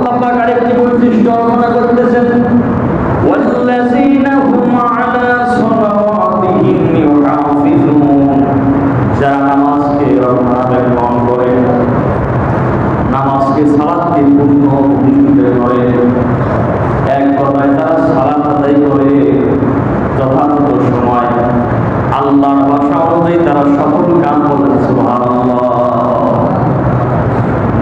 আল্লাহ পাক আরেকটি বৈশিষ্ট্য বর্ণনা করতেছেন, ওয়াল্লাযীনা হুম আলা সালাওয়াতিহিম ইউহাফিজুন, যারা নামাজকে রক্ষণাবেক্ষণ করে, নামাজকে সালাতকে পূর্ণ প্রতিষ্ঠিত করে, এক কথায় তারা সালাত আদায় করে যথাযথ সময় আল্লাহর ভাষা অনুযায়ী তারা সকল কাম করে। সুবহানাল্লাহ।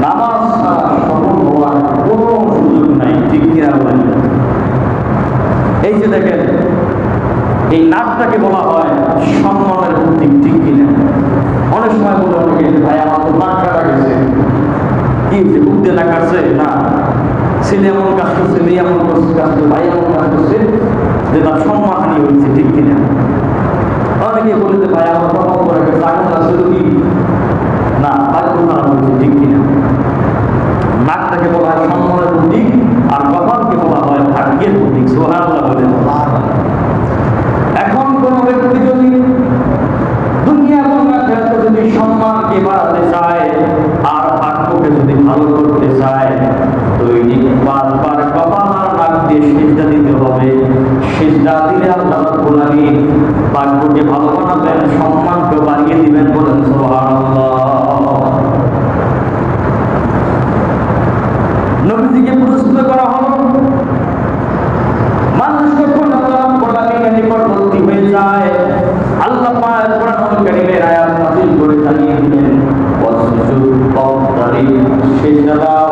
নামাজ ছাড়া সফল হওয়ার কোনো সুযোগ নাই, ঠিক কিনা বলেন? এই যে দেখেন, এই নাকটাকে বলা হয় সম্মানের প্রতীক, ঠিক কিনা? অনেক সময় বলে অনেকে, ভাই আমার তো নাক কাটা গেছে, কি বুদ্ধি না কাটছে না, ছেলে এমন কাজ করছে, মেয়ে এমন কাজ করছে, ভাই এমন কাজ করছে যে তার সম্মানহানি হয়েছে, ঠিক কিনা? অনেকে বলে যে ভাই আমার কথা করে গেছে, আগুন আছে তো কি না, ভাগ্য খারাপ হয়েছে, ঠিক কিনা? নাকটাকে বলা হয় সম্মানের প্রতীক, আর কপালকে বলা হয় ভাগ্যের প্রতীক। সুবহানাল্লাহ বলেন। এখন কোন ব্যক্তি যদি দুনিয়া এবং আখিরাতে যদি সম্মানকে বাড়াতে চায় আর ভাগ্যকে যদি ভালো করতে চায়, দৈনিক 5 বার কপাল আর নাক দিয়ে সিজদা দিতে হবে। সিজদা দিলে আল্লাহ রাব্বুল আলামিন ভাগ্যকে ভালো বানাবেন, সম্মানকে বাড়িয়ে দিবেন। বলেন সুবহানাল্লাহ। নবীজিকে প্রশ্ন করা হলো, মানুষ যখন আল্লাহ রাব্বুল আলামিনের নিকটবর্তী হয়ে যায়, আল্লাহ পাক কোরআনুল কারীমের আয়াত নাযিল করে জানিয়ে দিলেন, ওয়াসজুদ ওয়াবতারি, সিজদা দাও